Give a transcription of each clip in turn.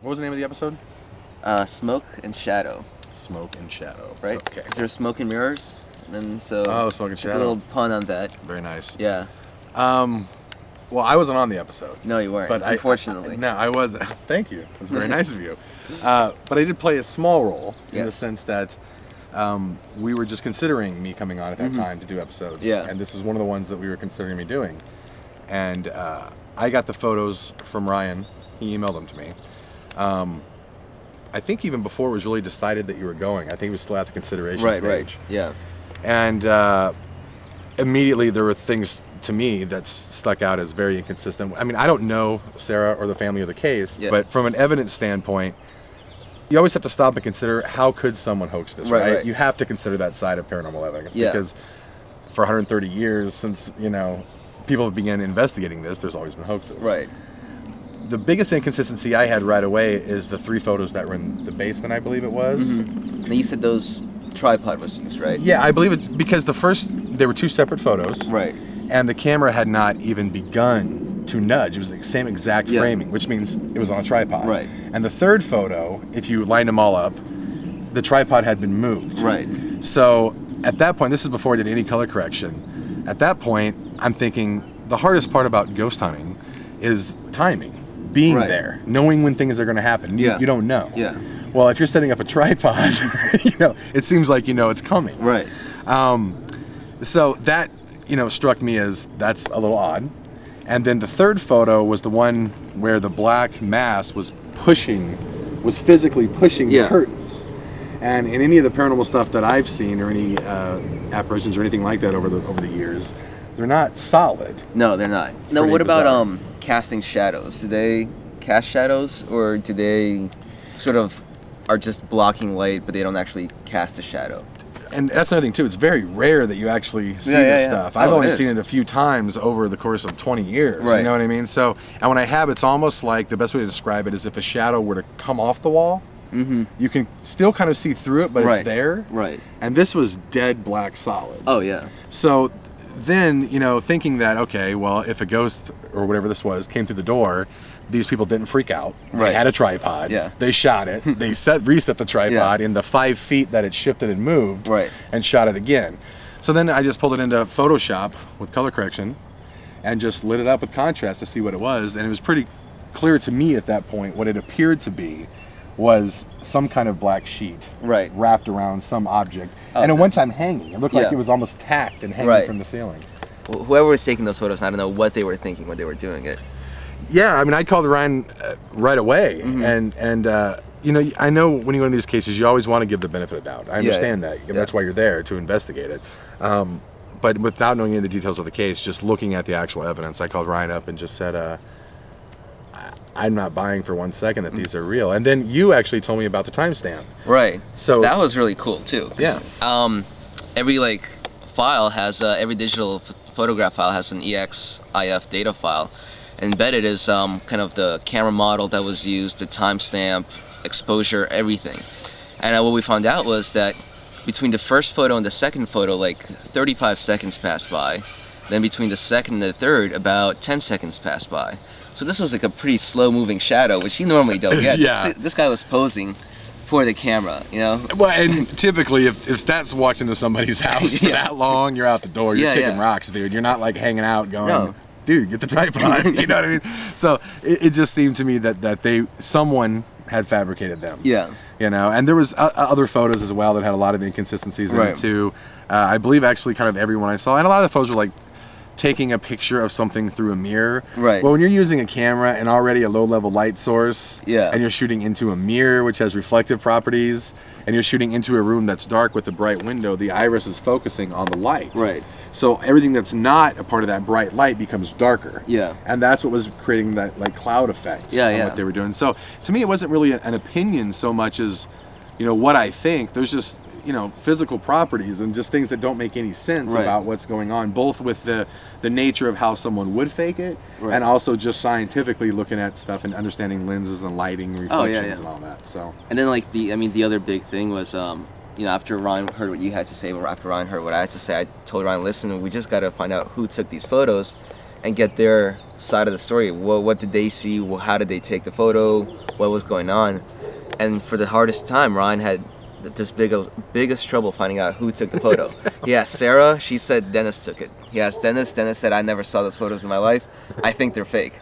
What was the name of the episode? Smoke and Shadow. Smoke and Shadow. Right? Okay. Is there smoke and mirrors? And so... Oh, Smoke and a Shadow. little pun on that. Very nice. Yeah. Well, I wasn't on the episode. No, you weren't, but unfortunately. No, I was. Thank you. That's very nice of you. But I did play a small role in the sense that we were just considering me coming on at that time to do episodes. Yeah. And this is one of the ones that we were considering me doing. And I got the photos from Ryan. He emailed them to me. I think even before it was really decided that you were going. I think it was still at the consideration stage. Right, yeah. And immediately there were things to me that stuck out as very inconsistent. I mean, I don't know Sarah or the family or the case, but from an evidence standpoint, you always have to stop and consider how could someone hoax this, right? You have to consider that side of paranormal evidence because for 130 years since, you know, people have begun investigating this, there's always been hoaxes. Right. The biggest inconsistency I had right away is the 3 photos that were in the basement, I believe it was. And you said those tripod was used, right? Yeah, I believe it because the first, there were 2 separate photos. Right. And the camera had not even begun to nudge. It was the same exact framing, which means it was on a tripod. Right. And the 3rd photo, if you lined them all up, the tripod had been moved. Right. So at that point, this is before I did any color correction. At that point, I'm thinking the hardest part about ghost hunting is timing, being there, knowing when things are going to happen. You don't know. Yeah. Well, if you're setting up a tripod, you know, it seems like you know it's coming. Right. So that, you know, struck me as that's a little odd. And then the 3rd photo was the one where the black mass was physically pushing the curtains. And in any of the paranormal stuff that I've seen, or any apparitions or anything like that over the years, they're not solid. No, they're not. No, what about casting shadows? Do they cast shadows, or do they sort of are just blocking light, but they don't actually cast a shadow? And that's another thing too, it's very rare that you actually see this stuff. I've only seen it a few times over the course of 20 years, you know what I mean? So, and when I have, it's almost like, the best way to describe it is if a shadow were to come off the wall, you can still kind of see through it, but it's there. Right. And this was dead black solid. Oh yeah. So then, you know, thinking that, okay, well, if a ghost or whatever this was came through the door, these people didn't freak out. They had a tripod. They shot it. They reset the tripod in the 5 feet that it shifted and moved, and shot it again. So then I just pulled it into Photoshop with color correction and just lit it up with contrast to see what it was. And it was pretty clear to me at that point what it appeared to be was some kind of black sheet wrapped around some object. And at one time hanging. It looked like it was almost tacked and hanging from the ceiling. Well, whoever was taking those photos, I don't know what they were thinking when they were doing it. Yeah, I mean, I called Ryan right away, and you know, I know when you go into these cases, you always want to give the benefit of doubt. I understand that. That's why you're there, to investigate it. But without knowing any of the details of the case, just looking at the actual evidence, I called Ryan up and just said, I'm not buying for 1 second that these are real. And then you actually told me about the timestamp. Right. So that was really cool too. Yeah. Every file has every digital photograph file has an EXIF data file. Embedded is kind of the camera model that was used, the timestamp, exposure, everything. And what we found out was that between the first photo and the second photo, like 35 seconds passed by. Then between the second and the third, about 10 seconds passed by. So this was like a pretty slow-moving shadow, which you normally don't get. This guy was posing for the camera, you know? Well, and typically, if that's walked into somebody's house for that long, you're out the door, you're kicking rocks, dude. You're not like hanging out going, dude, get the tripod, you know what I mean? So it just seemed to me that someone had fabricated them. Yeah. You know, and there was other photos as well that had a lot of inconsistencies in it too. I believe actually kind of everyone I saw, and a lot of the photos were like taking a picture of something through a mirror. Right. Well, when you're using a camera and already a low-level light source, and you're shooting into a mirror which has reflective properties, and you're shooting into a room that's dark with a bright window, the iris is focusing on the light. Right. So everything that's not a part of that bright light becomes darker. Yeah. And that's what was creating that like cloud effect on what they were doing. So to me, it wasn't really an opinion so much as, you know, what I think. There's just, you know, physical properties and just things that don't make any sense about what's going on, both with the nature of how someone would fake it, and also just scientifically looking at stuff and understanding lenses and lighting, reflections and all that. So. And then like the other big thing was, you know, after Ryan heard what you had to say, or after Ryan heard what I had to say, I told Ryan, listen, we just got to find out who took these photos and get their side of the story. What did they see? How did they take the photo? what was going on. And for the hardest time, Ryan had this biggest trouble finding out who took the photo. He asked Sarah, she said Dennis took it. He asked Dennis said, I never saw those photos in my life. I think they're fake.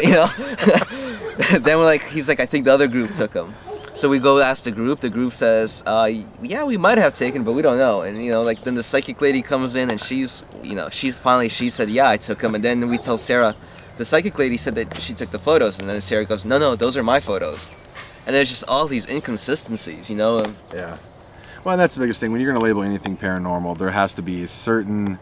You know? Then he's like, I think the other group took them. So we go ask the group says, yeah, we might have taken, but we don't know. And you know, like then the psychic lady comes in and she said, yeah, I took them. And then we tell Sarah, the psychic lady said that she took the photos. And then Sarah goes, no, those are my photos. And there's just all these inconsistencies, you know? Yeah. Well, that's the biggest thing. When you're going to label anything paranormal, there has to be a certain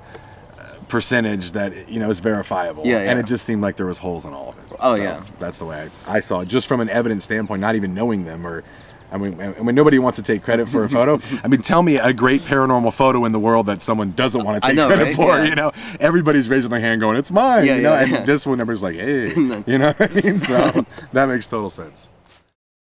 percentage that, you know, is verifiable. Yeah. And it just seemed like there was holes in all of it. Oh, so yeah. That's the way I saw it. Just from an evidence standpoint, not even knowing them or... I mean, nobody wants to take credit for a photo. I mean, tell me a great paranormal photo in the world that someone doesn't want to take credit for. Yeah. You know, everybody's raising their hand, going, "It's mine." You know, and this one, everybody's like, "Hey," you know what I mean? So that makes total sense.